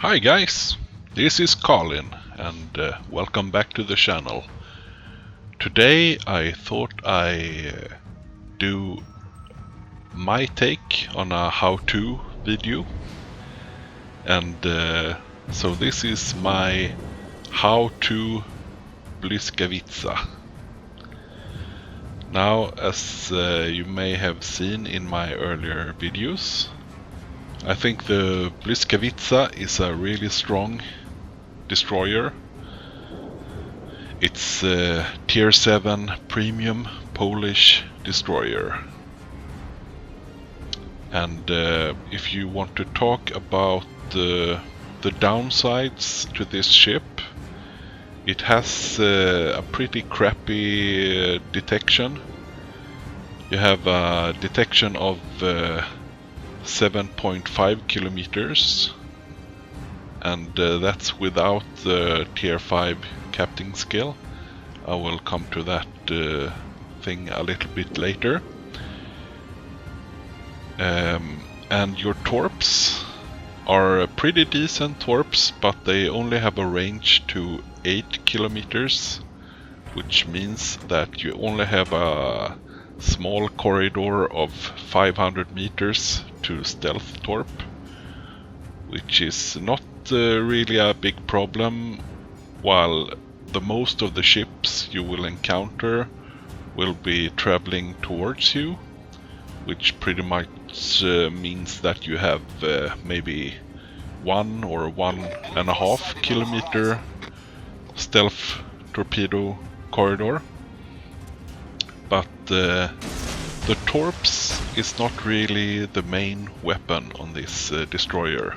Hi guys, this is Colin and welcome back to the channel. Today I thought I do my take on a how-to video, and so this is my how-to Blyskawica. Now, as you may have seen in my earlier videos, I think the Blyskawica is a really strong destroyer. It's a tier 7 premium Polish destroyer. And if you want to talk about the downsides to this ship, it has a pretty crappy detection. You have a detection of 7.5 kilometers, and that's without the tier 5 captain skill. I will come to that thing a little bit later. And your torps are pretty decent torps, but they only have a range to 8 kilometers, which means that you only have a small corridor of 500 meters to stealth torp, which is not really a big problem, while the most of the ships you will encounter will be traveling towards you, which pretty much means that you have maybe 1 or 1.5 kilometer stealth torpedo corridor. But the torps is not really the main weapon on this destroyer,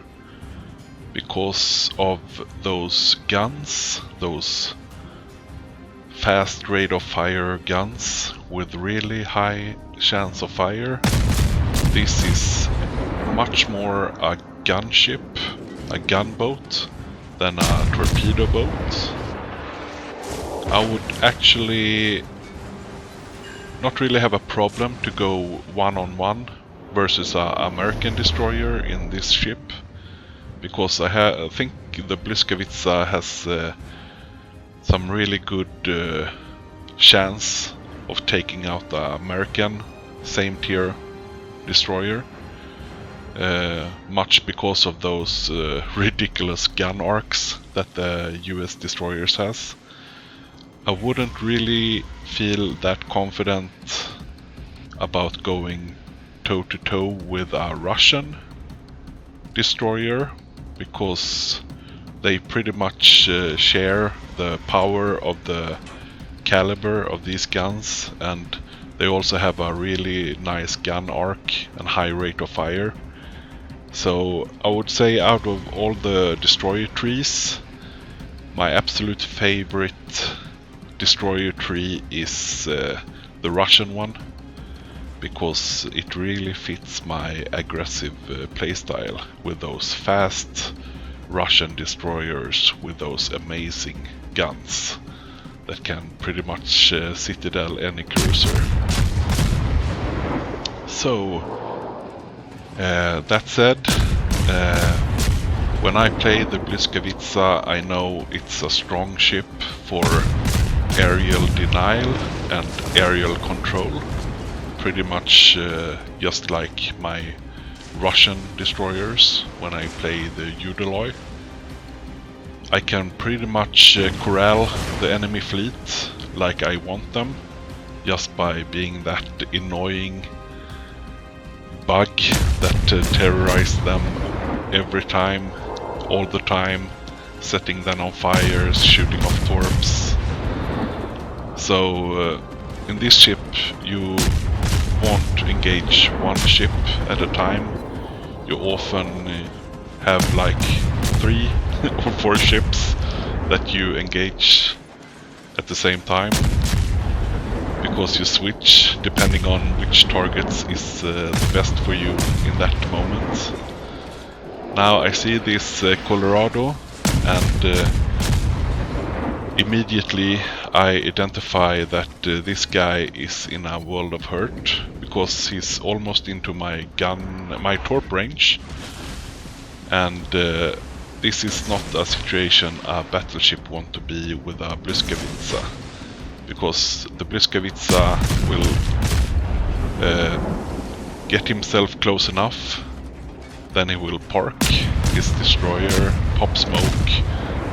because of those guns, those fast rate of fire guns with really high chance of fire. This is much more a gunship, a gunboat, than a torpedo boat. I would actually not really have a problem to go one-on-one versus a American destroyer in this ship, because I think the Blyskawica has some really good chance of taking out the American same tier destroyer, much because of those ridiculous gun arcs that the US destroyers has. I wouldn't really feel that confident about going toe-to-toe with a Russian destroyer, because they pretty much share the power of the caliber of these guns, and they also have a really nice gun arc and high rate of fire. So I would say out of all the destroyer trees, my absolute favorite destroyer tree is the Russian one, because it really fits my aggressive playstyle with those fast Russian destroyers with those amazing guns that can pretty much citadel any cruiser. So that said, when I play the Blyskawica, I know it's a strong ship for aerial denial and aerial control, pretty much just like my Russian destroyers when I play the Udaloy. I can pretty much corral the enemy fleet like I want them, just by being that annoying bug that terrorizes them every time, all the time, setting them on fires, shooting off torps. So in this ship you won't engage one ship at a time. You often have like 3 or 4 ships that you engage at the same time, because you switch depending on which targets is the best for you in that moment. Now I see this Colorado, and immediately I identify that this guy is in a world of hurt, because he's almost into my torp range, and this is not a situation a battleship want to be with a Blyskawica, because the Blyskawica will get himself close enough, then he will park his destroyer, pop smoke,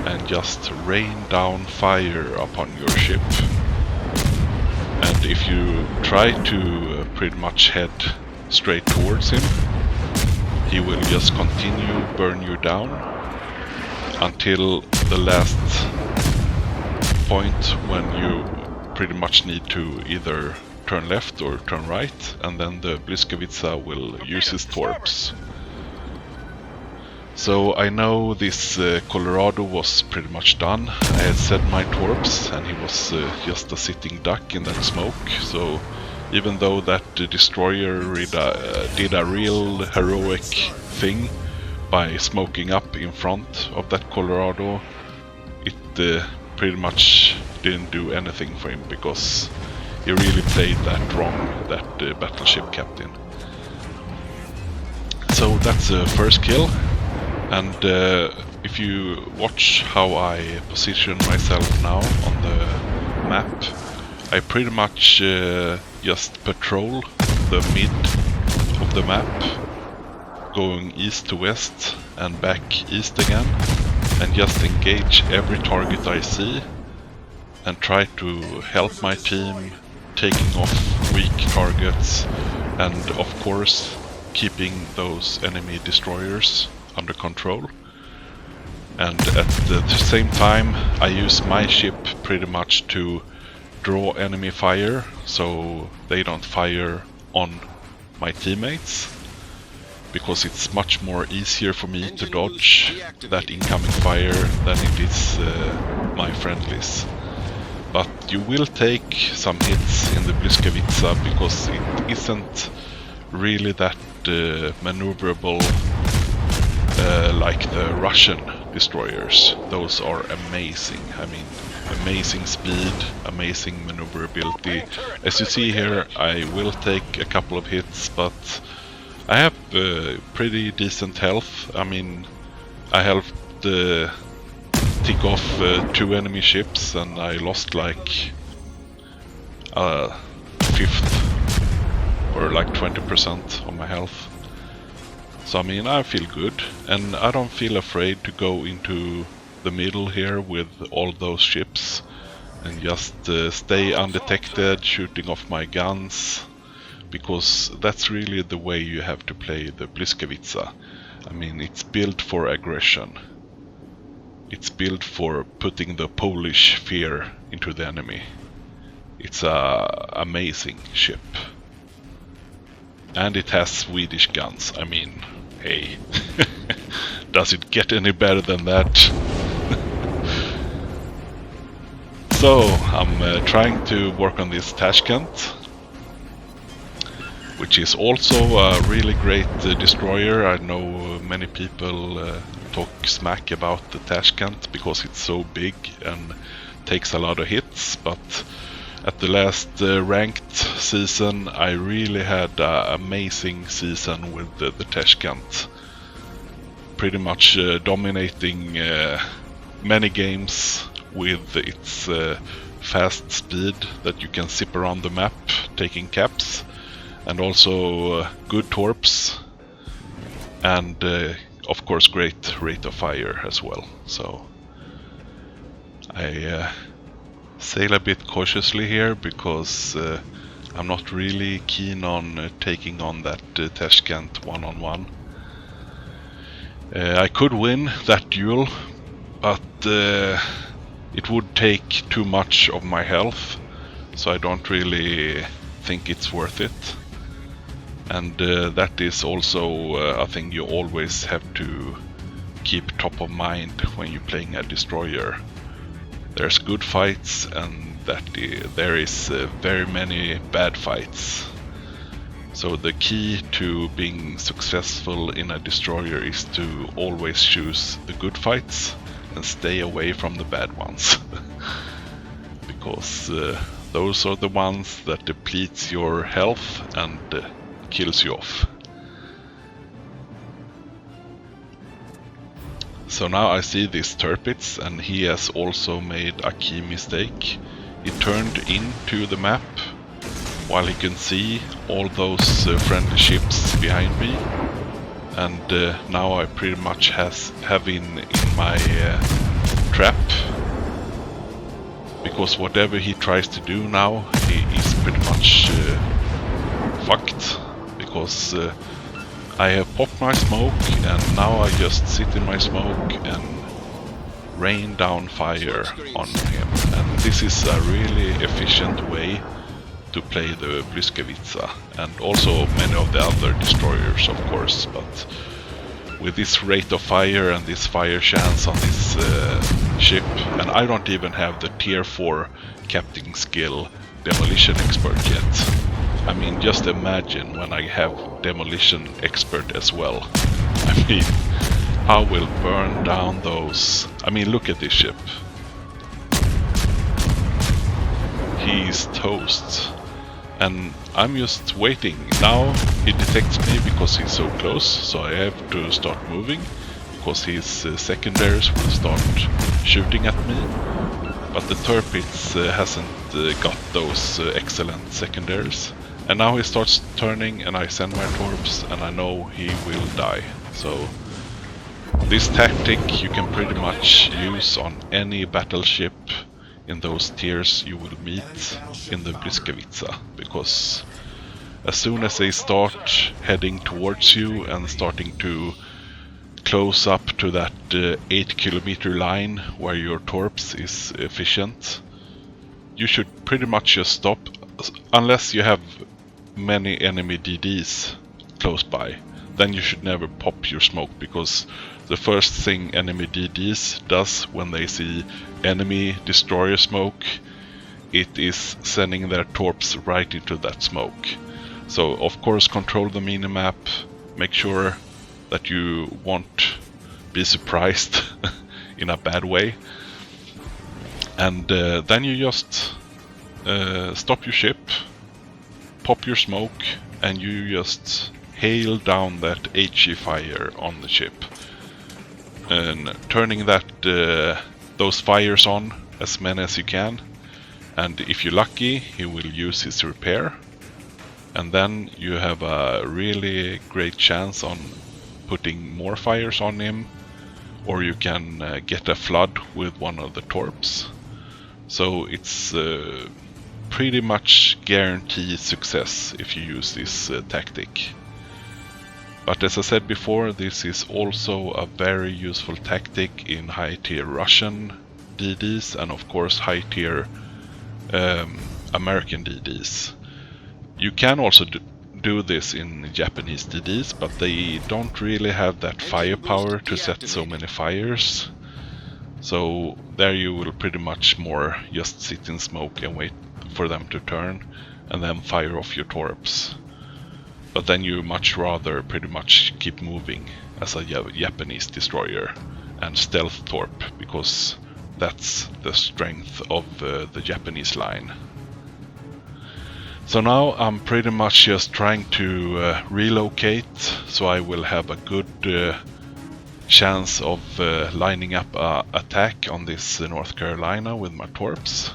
and just rain down fire upon your ship. And if you try to pretty much head straight towards him, he will just continue burn you down until the last point when you pretty much need to either turn left or turn right, and then the Blyskawica will use his torps. So I know this Colorado was pretty much done. I had set my torps and he was just a sitting duck in that smoke. So even though that destroyer did a real heroic thing by smoking up in front of that Colorado, it pretty much didn't do anything for him, because he really played that wrong, that battleship captain. So that's the first kill. And if you watch how I position myself now on the map, I pretty much just patrol the mid of the map, going east to west and back east again, and just engage every target I see and try to help my team taking off weak targets, and of course keeping those enemy destroyers under control. And at the same time I use my ship pretty much to draw enemy fire, so they don't fire on my teammates, because it's much more easier for me to dodge that incoming fire than it is my friendlies. But you will take some hits in the Blyskawica, because it isn't really that maneuverable like the Russian destroyers. Those are amazing. I mean, amazing speed, amazing maneuverability. As you see here, I will take a couple of hits, but I have pretty decent health. I mean, I helped tick off 2 enemy ships, and I lost like a fifth or like 20% of my health. So I mean, I feel good, and I don't feel afraid to go into the middle here with all those ships and just stay undetected, shooting off my guns, because that's really the way you have to play the Blyskawica. I mean, it's built for aggression. It's built for putting the Polish fear into the enemy. It's a amazing ship. And it has Swedish guns. I mean, hey, does it get any better than that? So, I'm trying to work on this Tashkent, which is also a really great destroyer. I know many people talk smack about the Tashkent because it's so big and takes a lot of hits, but at the last ranked season I really had an amazing season with the Tashkent. Pretty much dominating many games with its fast speed that you can zip around the map taking caps, and also good torps, and of course great rate of fire as well. So I sail a bit cautiously here, because I'm not really keen on taking on that Tashkent one-on-one. I could win that duel, but it would take too much of my health, so I don't really think it's worth it. And that is also a thing you always have to keep top of mind when you're playing a destroyer. There's good fights, and there is very many bad fights. So the key to being successful in a destroyer is to always choose the good fights and stay away from the bad ones. Because those are the ones that depletes your health and kills you off. So now I see these turpits, and he has also made a key mistake. He turned into the map while he can see all those friendly ships behind me, and now I pretty much have in my trap, because whatever he tries to do now, he is pretty much fucked, because I have popped my smoke, and now I just sit in my smoke and rain down fire on him. And this is a really efficient way to play the Blyskawica, and also many of the other destroyers, of course, but with this rate of fire and this fire chance on this ship, and I don't even have the tier 4 captain skill demolition expert yet. I mean, just imagine when I have demolition expert as well. I mean, I will burn down those. I mean, look at this ship. He's toast. And I'm just waiting. Now he detects me because he's so close, so I have to start moving, because his secondaries will start shooting at me. But the turpits hasn't got those excellent secondaries. And now he starts turning, and I send my torps, and I know he will die. So this tactic you can pretty much use on any battleship in those tiers you will meet in the Blyskawica, because as soon as they start heading towards you and starting to close up to that 8-kilometer line where your torps is efficient, you should pretty much just stop, unless you have many enemy DDs close by. Then you should never pop your smoke, because the first thing enemy DDs does when they see enemy destroyer smoke, it is sending their torps right into that smoke. So of course control the minimap, make sure that you won't be surprised in a bad way, and then you just stop your ship, pop your smoke, and you just hail down that HE fire on the ship, and turning that those fires on as many as you can. And if you're lucky, he will use his repair, and then you have a really great chance on putting more fires on him, or you can get a flood with one of the torps. So it's pretty much guaranteed success if you use this tactic. But as I said before, this is also a very useful tactic in high tier Russian DDs, and of course high tier American DDs. You can also do this in Japanese DDs, but they don't really have that firepower to set so many fires. So there you will pretty much more just sit in smoke and wait for them to turn, and then fire off your torps. But then you much rather pretty much keep moving as a Japanese destroyer and stealth torp, because that's the strength of the Japanese line. So now I'm pretty much just trying to relocate, so I will have a good chance of lining up an attack on this North Carolina with my torps.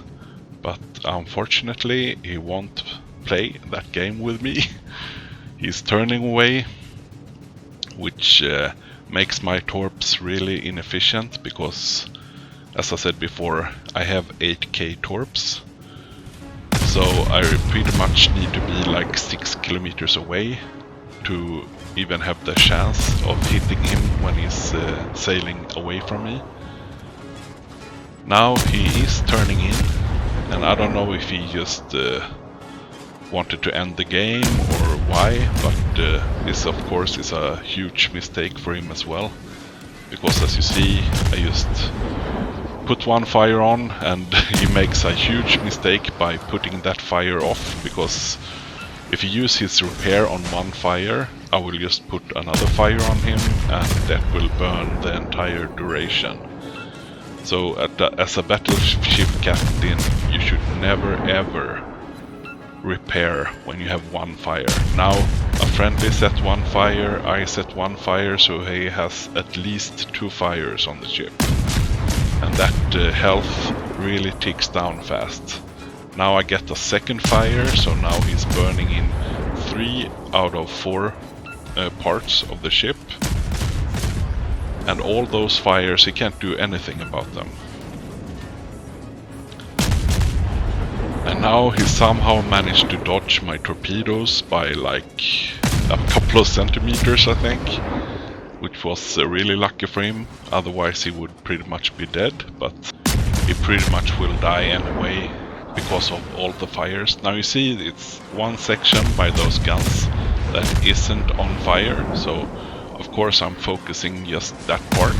But unfortunately he won't play that game with me. He's turning away, which makes my torps really inefficient, because as I said before, I have 8k torps. So I pretty much need to be like 6 kilometers away to even have the chance of hitting him when he's sailing away from me. Now he is turning in, and I don't know if he just wanted to end the game or why, but this of course is a huge mistake for him as well, because as you see, I just put one fire on and he makes a huge mistake by putting that fire off, because if you use his repair on one fire, I will just put another fire on him and that will burn the entire duration. So as a battleship captain, you should never ever repair when you have one fire. Now a friendly set one fire, I set one fire, so he has at least 2 fires on the ship. And that health really ticks down fast. Now I get a second fire, so now he's burning in 3 out of 4 parts of the ship. And all those fires, he can't do anything about them. And now he somehow managed to dodge my torpedoes by like a couple of centimeters, I think. Which was really lucky for him, otherwise he would pretty much be dead, but he pretty much will die anyway because of all the fires. Now you see it's one section by those guns that isn't on fire, so of course I'm focusing just that part,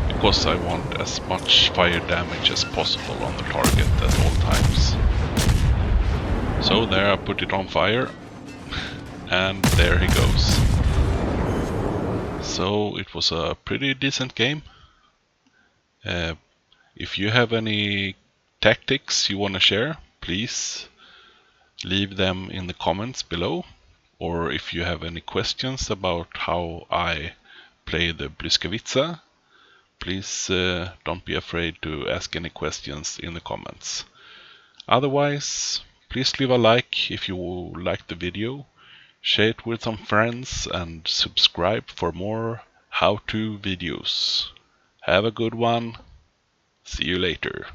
because I want as much fire damage as possible on the target at all times. So there I put it on fire, and there he goes. So it was a pretty decent game. If you have any tactics you want to share, please leave them in the comments below. Or if you have any questions about how I play the Blyskawica, please don't be afraid to ask any questions in the comments. Otherwise, please leave a like if you liked the video, share it with some friends, and subscribe for more how-to videos. Have a good one. See you later.